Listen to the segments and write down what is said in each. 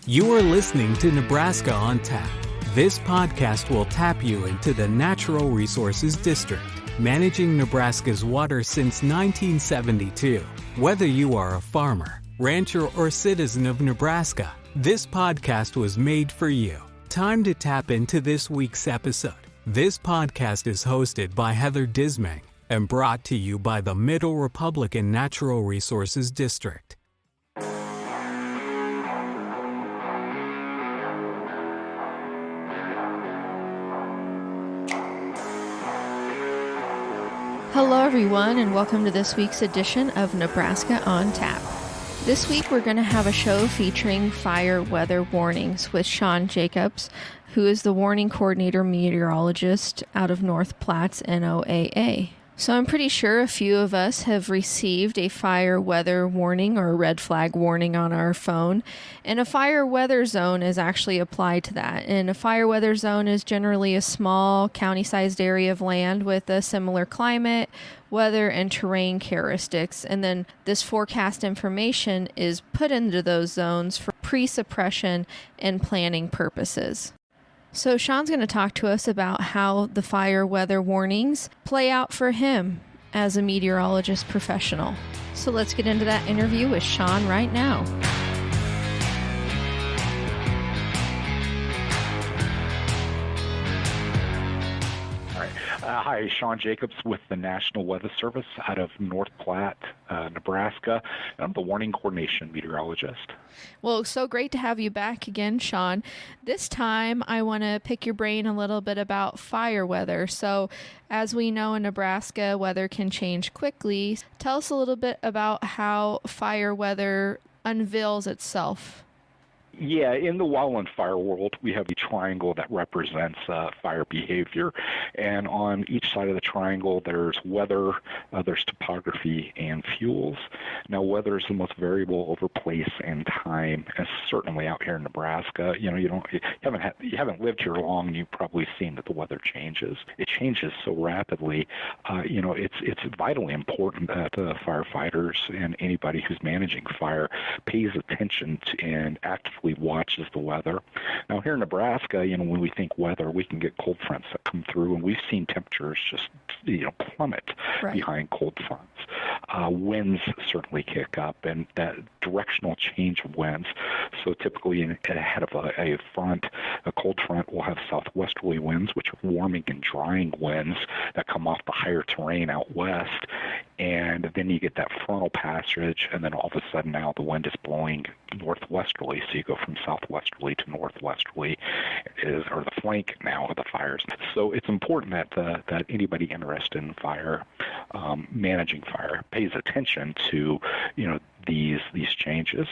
You are listening to Nebraska on Tap. This podcast will tap you into the Natural Resources District, managing Nebraska's water since 1972. Whether you are a farmer, rancher, or citizen of Nebraska, this podcast was made for you. Time to tap into this week's episode. This podcast is hosted by Heather Dismang and brought to you by the Middle Republican Natural Resources District. Hello everyone, and welcome to this week's edition of Nebraska on Tap. This week we're going to have a show featuring fire weather warnings with Shawn Jacobs, who is the warning coordinator meteorologist out of North Platte's NOAA. So I'm pretty sure a few of us have received a fire weather warning or a red flag warning on our phone, and a fire weather zone is actually applied to that. And a fire weather zone is generally a small county-sized area of land with a similar climate, weather, and terrain characteristics. And then this forecast information is put into those zones for pre-suppression and planning purposes. So Shawn's going to talk to us about how the fire weather warnings play out for him as a meteorologist professional. So let's get into that interview with Shawn right now. Hi, Shawn Jacobs with the National Weather Service out of North Platte, Nebraska. And I'm the warning coordination meteorologist. Well, so great to have you back again, Shawn. This time, I want to pick your brain a little bit about fire weather. So, as we know in Nebraska, weather can change quickly. Tell us a little bit about how fire weather unveils itself. Yeah, in the wildland fire world, we have a triangle that represents fire behavior. And on each side of the triangle, there's weather, there's topography, and fuels. Now, weather is the most variable over place and time, and certainly out here in Nebraska. You haven't lived here long, and you've probably seen that the weather changes. It changes so rapidly. It's vitally important that firefighters and anybody who's managing fire pays attention to and actively watches the weather. Now here in Nebraska, when we think weather, we can get cold fronts that come through, and we've seen temperatures just plummet behind cold fronts. Winds certainly kick up, and that directional change of winds. So typically ahead of a front, a cold front will have southwesterly winds, which are warming and drying winds that come off the higher terrain out west. And then you get that frontal passage, and then all of a sudden now the wind is blowing northwesterly, so you go from southwesterly to northwesterly, or the flank now of the fires. So it's important that anybody interested in fire, managing fire, pays attention to these changes.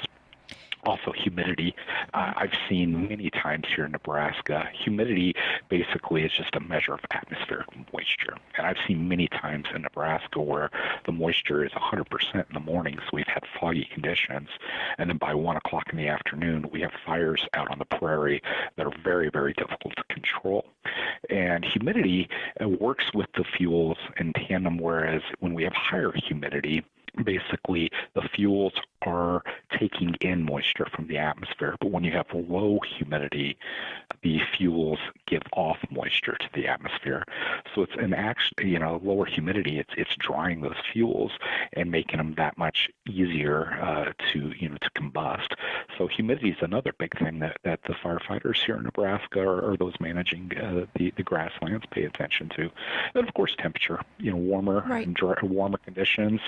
Also, humidity. I've seen many times here in Nebraska, humidity basically is just a measure of atmospheric moisture. And I've seen many times in Nebraska where the moisture is 100% in the morning, so we've had foggy conditions. And then by 1 o'clock in the afternoon, we have fires out on the prairie that are very, very difficult to control. And humidity works with the fuels in tandem, whereas when we have higher humidity, basically the fuels are taking in moisture from the atmosphere, but when you have low humidity, the fuels give off moisture to the atmosphere. So it's lower humidity. It's drying those fuels and making them that much easier to combust. So humidity is another big thing that the firefighters here in Nebraska or those managing the grasslands pay attention to. And of course, temperature. Warmer and warmer conditions.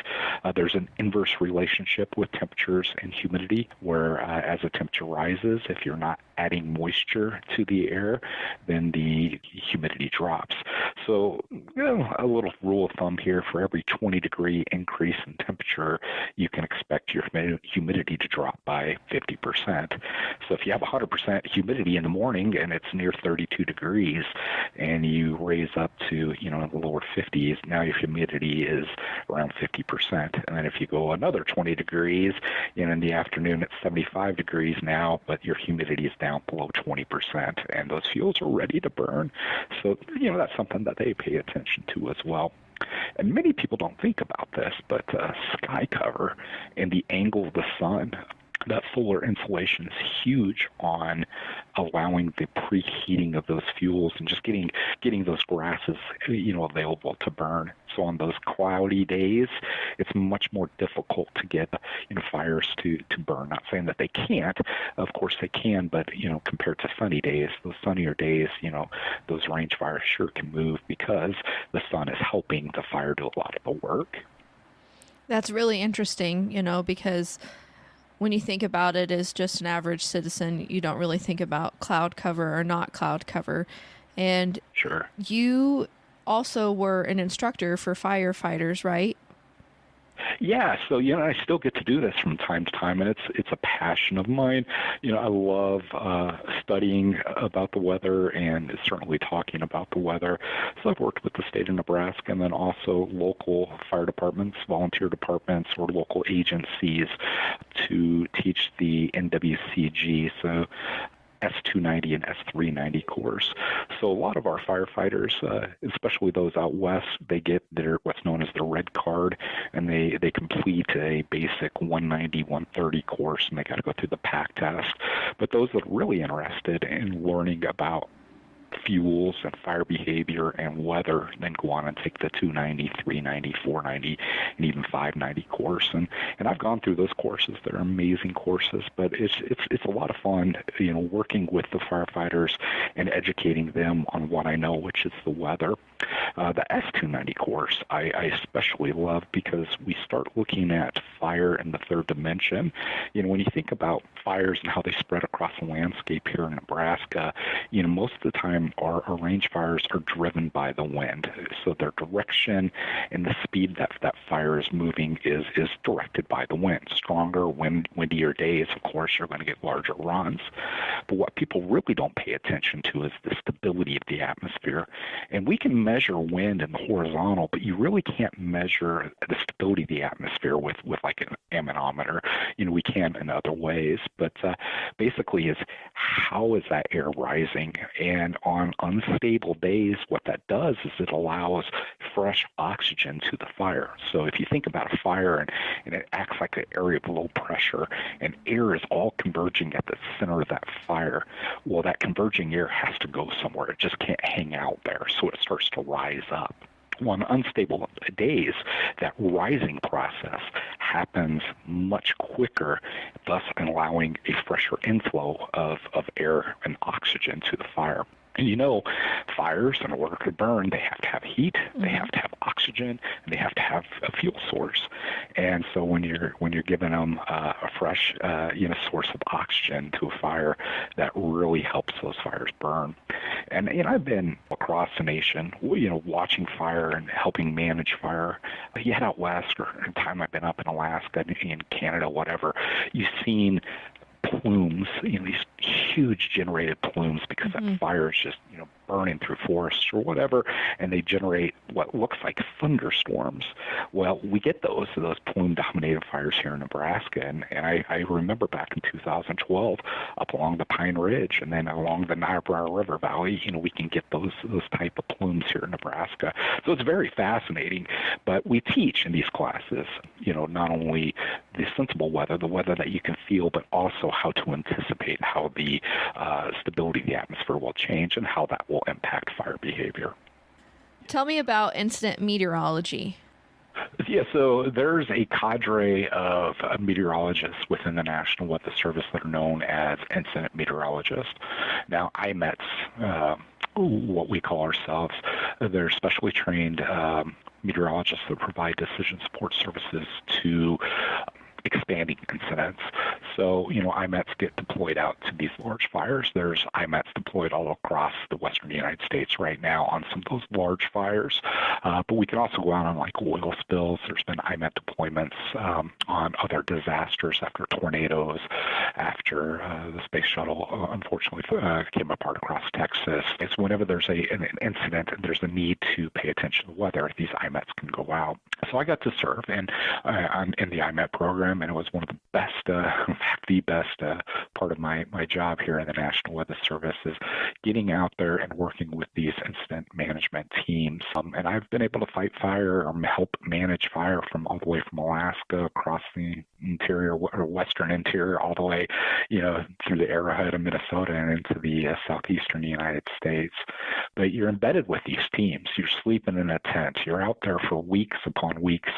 There's an inverse relationship with temperatures and humidity, where as the temperature rises, if you're not adding moisture to the air, then the humidity drops. So, a little rule of thumb here: for every 20-degree increase in temperature, you can expect your humidity to drop by 50%. So if you have 100% humidity in the morning and it's near 32 degrees, and you raise up to the lower 50s, now your humidity is around 50%. And then if you go another 20 degrees, and the afternoon it's 75 degrees now, but your humidity is down below 20%, and those fuels are ready to burn. So, that's something that they pay attention to as well. And many people don't think about this, but sky cover and the angle of the sun, that solar insulation is huge on allowing the preheating of those fuels and just getting those grasses, available to burn. So on those cloudy days, it's much more difficult to get, fires to burn. Not saying that they can't. Of course they can, but, compared to sunny days, those sunnier days, those range fires sure can move because the sun is helping the fire do a lot of the work. That's really interesting, because when you think about it as just an average citizen, you don't really think about cloud cover or not cloud cover. And sure, you also were an instructor for firefighters, right? Yeah, so I still get to do this from time to time, and it's a passion of mine. I love studying about the weather and certainly talking about the weather. So I've worked with the state of Nebraska and then also local fire departments, volunteer departments, or local agencies to teach the NWCG. So S290 and S390 course. So a lot of our firefighters, especially those out west, they get what's known as the red card, and they complete a basic 190, 130 course, and they got to go through the PAC test. But those that are really interested in learning about fuels and fire behavior and weather, then go on and take the 290, 390, 490, and even 590 course. And I've gone through those courses. They're amazing courses, but it's a lot of fun, working with the firefighters and educating them on what I know, which is the weather. The S290 course I especially love because we start looking at fire in the third dimension. When you think about fires and how they spread across the landscape here in Nebraska, most of the time our range fires are driven by the wind. So their direction and the speed that fire is moving is directed by the wind. Stronger, windier days, of course, you're going to get larger runs. But what people really don't pay attention to is the stability of the atmosphere. And we can measure wind in the horizontal, but you really can't measure the stability of the atmosphere with like an ammonometer. We can in other ways, but basically is how is that air rising? And on unstable days, what that does is it allows fresh oxygen to the fire. So if you think about a fire and it acts like an area of low pressure, and air is all converging at the center of that fire, well, that converging air has to go somewhere. It just can't hang out there, so it starts to rise up. On unstable days, that rising process happens much quicker, thus allowing a fresher inflow of air and oxygen to the fire. And fires, in order to burn, they have to have heat, they have to have oxygen, and they have to have a fuel source. And so when you're giving them a fresh source of oxygen to a fire, that really helps those fires burn. And I've been across the nation, watching fire and helping manage fire. You head out west, or in time I've been up in Alaska, in Canada, whatever, you've seen plumes, these huge generated plumes because that fire is just, burning through forests or whatever, and they generate what looks like thunderstorms. Well, we get those plume-dominated fires here in Nebraska, and I remember back in 2012 up along the Pine Ridge and then along the Niobrara River Valley, we can get those type of plumes here in Nebraska. So it's very fascinating, but we teach in these classes, not only the sensible weather, the weather that you can feel, but also how to anticipate how the stability of the atmosphere will change and how that will impact fire behavior. Tell me about incident meteorology. Yeah, so there's a cadre of meteorologists within the National Weather Service that are known as incident meteorologists. Now, IMETs, what we call ourselves, they're specially trained meteorologists that provide decision support services to expanding incidents. So, IMETs get deployed out to these large fires. There's IMETs deployed all across the western United States right now on some of those large fires. But we can also go out on like oil spills. There's been IMET deployments on other disasters after tornadoes, after the space shuttle unfortunately came apart across Texas. It's whenever there's an incident and there's a need to pay attention to weather, these IMETs can go out. So I got to serve in the IMET program. program, and it was one of the best, in fact, the best part of my job here in the National Weather Service is getting out there and working with these incident management teams. And I've been able to fight fire or help manage fire from all the way from Alaska across the interior or western interior all the way, through the Arrowhead of Minnesota and into the southeastern United States. But you're embedded with these teams. You're sleeping in a tent. You're out there for weeks upon weeks,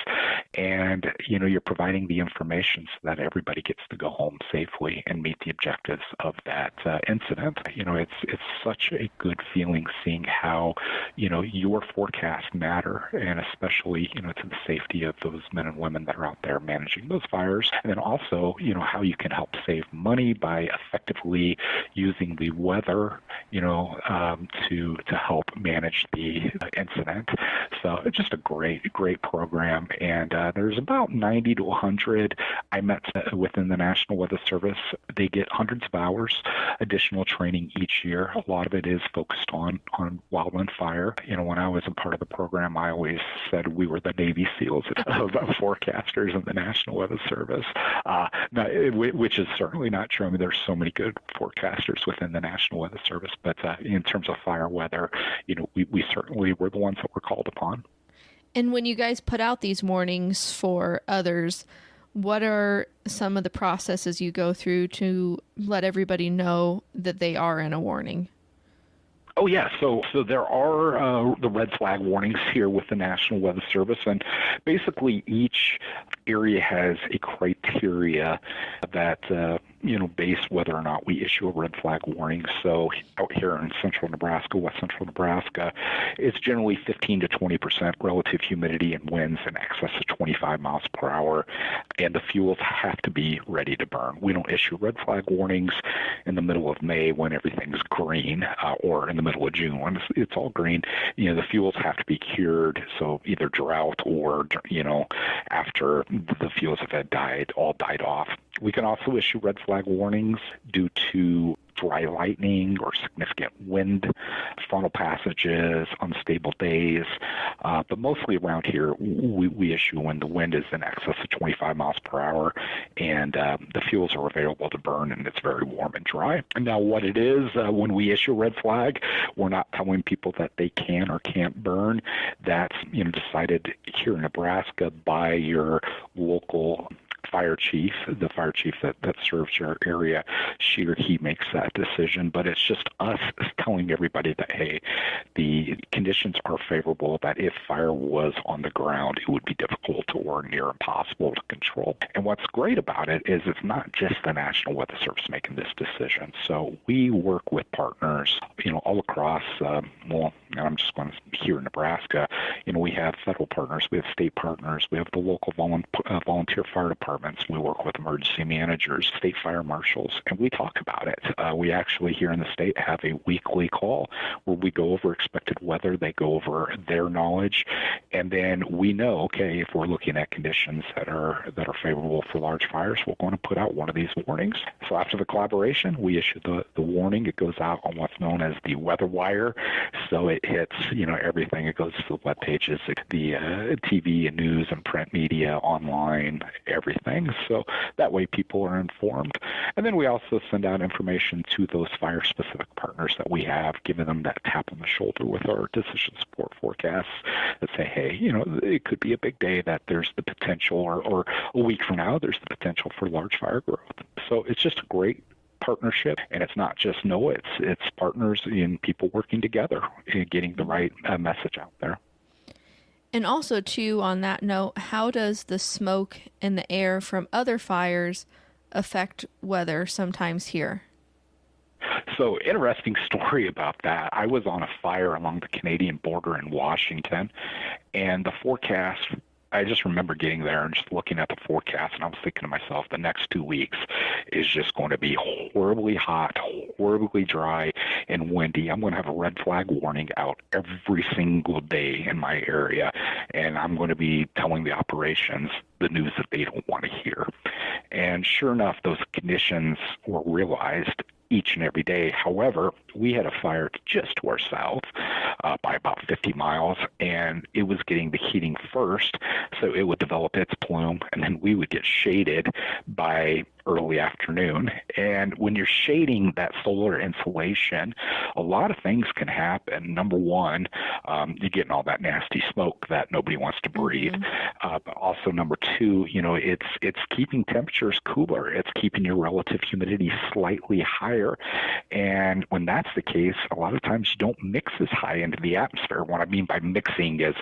and you're providing the information so that everybody gets to go home safely and meet the objectives of that incident. It's such a good feeling seeing how your forecasts matter, and especially to the safety of those men and women that are out there managing those fires, and then also how you can help save money by effectively using the weather to help manage the incident. So it's just a great program, and there's about 90 to 100 I met within the National Weather Service. They get hundreds of hours additional training each year. A lot of it is focused on wildland fire. When I was a part of the program, I always said we were the Navy SEALs of forecasters in the National Weather Service, which is certainly not true. I mean, there's so many good forecasters within the National Weather Service, but in terms of fire weather, we certainly were the ones that were called upon. And when you guys put out these warnings for others, what are some of the processes you go through to let everybody know that they are in a warning? Oh, yeah. So there are the red flag warnings here with the National Weather Service, and basically each area has a criteria that base whether or not we issue a red flag warning. So out here in central Nebraska, west central Nebraska, it's generally 15 to 20% relative humidity and winds in excess of 25 miles per hour, and the fuels have to be ready to burn. We don't issue red flag warnings in the middle of May when everything's green, or in the middle of June when it's all green. The fuels have to be cured, so either drought or after the fuels have died off. We can also issue red flag warnings due to dry lightning or significant wind, frontal passages, unstable days. But mostly around here, we issue when the wind is in excess of 25 miles per hour and the fuels are available to burn and it's very warm and dry. Now, what it is, when we issue a red flag, we're not telling people that they can or can't burn. That's decided here in Nebraska by your local fire chief, the fire chief that serves your area. She or he makes that decision, but it's just us telling everybody that, hey, the conditions are favorable, that if fire was on the ground, it would be difficult or near impossible to control. And what's great about it is it's not just the National Weather Service making this decision. So we work with partners, all across, I'm just going to here in Nebraska, we have federal partners, we have state partners, we have the local volunteer fire departments, we work with emergency managers, state fire marshals, and we talk about it. We actually here in the state have a weekly call where we go over expected weather, they go over their knowledge, and then we know, okay, if we're looking at conditions that are favorable for large fires, we're going to put out one of these warnings. So after the collaboration, we issue the warning. It goes out on what's known as the weather wire, so it hits everything. It goes to the web pages, the TV and news and print media, online, everything. So that way people are informed. And then we also send out information to those fire-specific partners that we have, giving them that tap on the shoulder with our decision support forecasts that say, hey, it could be a big day that there's the potential, or a week from now, there's the potential for large fire growth. So it's just a great partnership, and it's not just NOAA, it's partners and people working together and getting the right message out there. And also, too, on that note, how does the smoke and the air from other fires affect weather sometimes here? So, interesting story about that. I was on a fire along the Canadian border in Washington, and the forecast, I just remember getting there and just looking at the forecast, and I was thinking to myself, the next 2 weeks is just going to be horribly hot, horribly dry, and windy. I'm going to have a red flag warning out every single day in my area, and I'm going to be telling the operations the news that they don't want to hear. And sure enough, those conditions were realized each and every day. However, we had a fire just to our south by about 50 miles, and it was getting the heating first, so it would develop its plume, and then we would get shaded by early afternoon. And when you're shading that solar insulation, a lot of things can happen. Number one, you're getting all that nasty smoke that nobody wants to breathe. But also number two, it's keeping temperatures cooler. It's keeping your relative humidity slightly higher. And when that's the case, a lot of times you don't mix as high into the atmosphere. What I mean by mixing is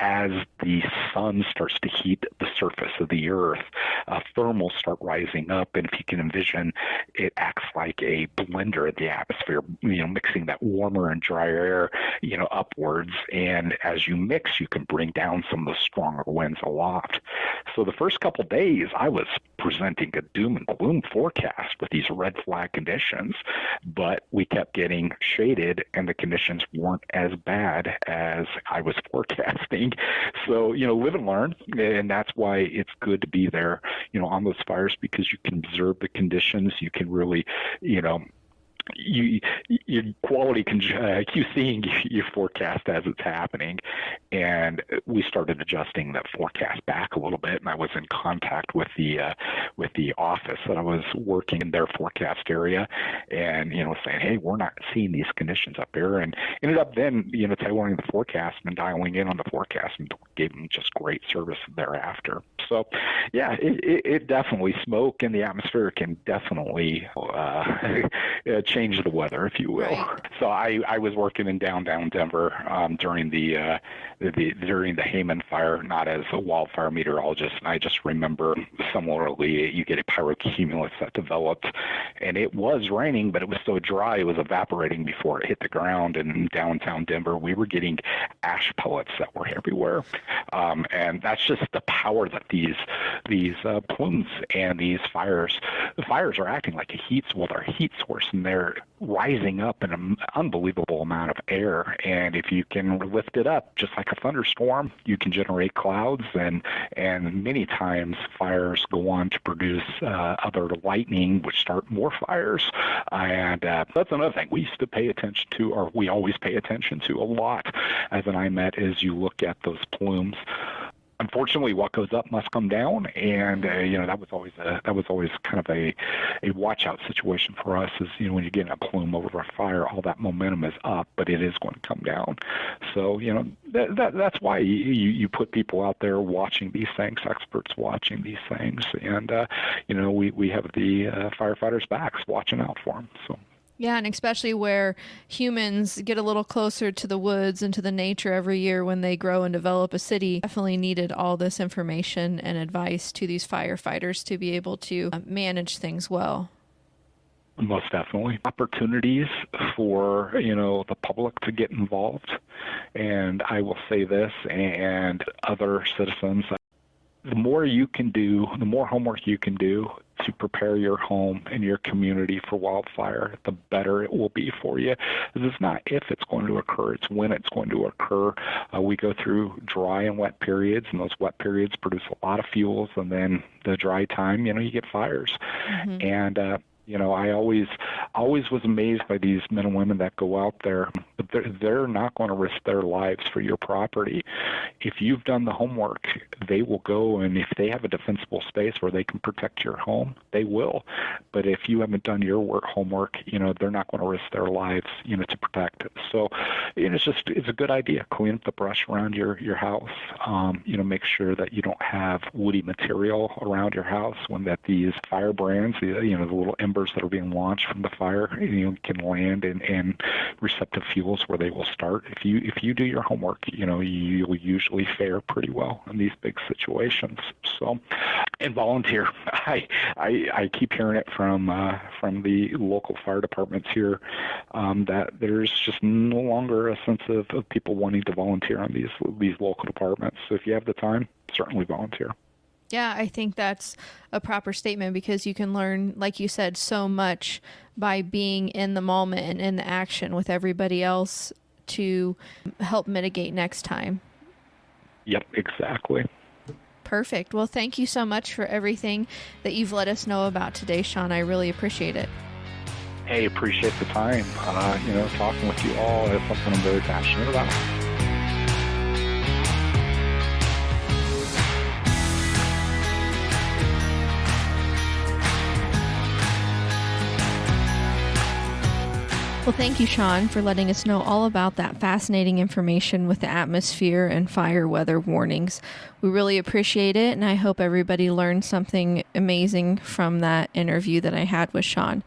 as the sun starts to heat the surface of the earth, thermals start rising up. And if you can envision, it acts like a blender in the atmosphere, mixing that warmer and drier air, upwards. And as you mix, you can bring down some of the stronger winds aloft. So the first couple of days, I was presenting a doom and gloom forecast with these red flag conditions, but we kept getting shaded and the conditions weren't as bad as I was forecasting. So, live and learn. And that's why it's good to be there, on those fires, because you can observe the conditions. You can really, your quality QCing your forecast as it's happening. And we started adjusting that forecast back a little bit, and I was in contact with the office that I was working in their forecast area, and saying, hey, we're not seeing these conditions up here, and ended up then tailoring the forecast and dialing in on the forecast, and gave them just great service thereafter. So yeah, it definitely, smoke in the atmosphere can definitely change the weather, if you will. Right. So I was working in downtown Denver during the Hayman fire, not as a wildfire meteorologist, and I just remember similarly, you get a pyrocumulus that developed, and it was raining, but it was so dry it was evaporating before it hit the ground. And in downtown Denver, we were getting ash pellets that were everywhere, and that's just the power that these plumes and the fires are acting like a heat source, and they're rising up in an unbelievable amount of air. And if you can lift it up, just like a thunderstorm, you can generate clouds, and many times fires go on to produce other lightning, which start more fires. And that's another thing we used to pay attention to, or we always pay attention to a lot as an IMET, is you look at those plumes. Unfortunately, what goes up must come down, and that was always kind of a watch out situation for us. Is when you're getting a plume over a fire, all that momentum is up, but it is going to come down. So that's why you put people out there watching these things, experts watching these things, and we have the firefighters' backs watching out for them. So. Yeah, and especially where humans get a little closer to the woods and to the nature every year when they grow and develop a city, definitely needed all this information and advice to these firefighters to be able to manage things well. Most definitely. Opportunities for, the public to get involved. And I will say this, and other citizens, the more you can do, the more homework you can do to prepare your home and your community for wildfire, the better it will be for you. It's not if it's going to occur, it's when it's going to occur. We go through dry and wet periods, and those wet periods produce a lot of fuels, and then the dry time, you get fires. Mm-hmm. And I always was amazed by these men and women that go out there, but they're not going to risk their lives for your property. If you've done the homework, they will go, and if they have a defensible space where they can protect your home, they will. But if you haven't done your homework, they're not going to risk their lives, to protect it. So, it's a good idea. Clean up the brush around your house. Make sure that you don't have woody material around your house when that these fire brands, the little embers that are being launched from the fire, can land in receptive fuels where they will start. If you do your homework, you'll usually fare pretty well in these big situations. So, and volunteer. I keep hearing it from the local fire departments here that there's just no longer a sense of people wanting to volunteer on these local departments. So if you have the time, certainly volunteer. Yeah, I think that's a proper statement, because you can learn, like you said, so much by being in the moment and in the action with everybody else to help mitigate next time. Yep, exactly. Perfect. Well, thank you so much for everything that you've let us know about today, Shawn. I really appreciate it. Hey, appreciate the time. Talking with you all is something I'm very passionate about. Well, thank you, Shawn, for letting us know all about that fascinating information with the atmosphere and fire weather warnings. We really appreciate it, and I hope everybody learned something amazing from that interview that I had with Shawn.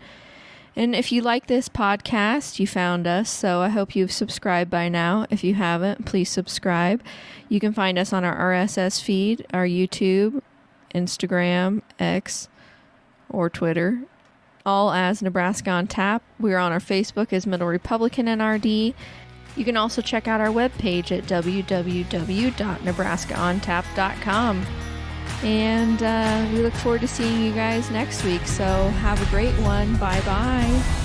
And if you like this podcast, you found us, so I hope you've subscribed by now. If you haven't, please subscribe. You can find us on our RSS feed, our YouTube, Instagram, X, or Twitter, all as Nebraska on Tap. We're on our Facebook as Middle Republican NRD. You can also check out our webpage at www.nebraskaontap.com. And we look forward to seeing you guys next week. So have a great one. Bye-bye.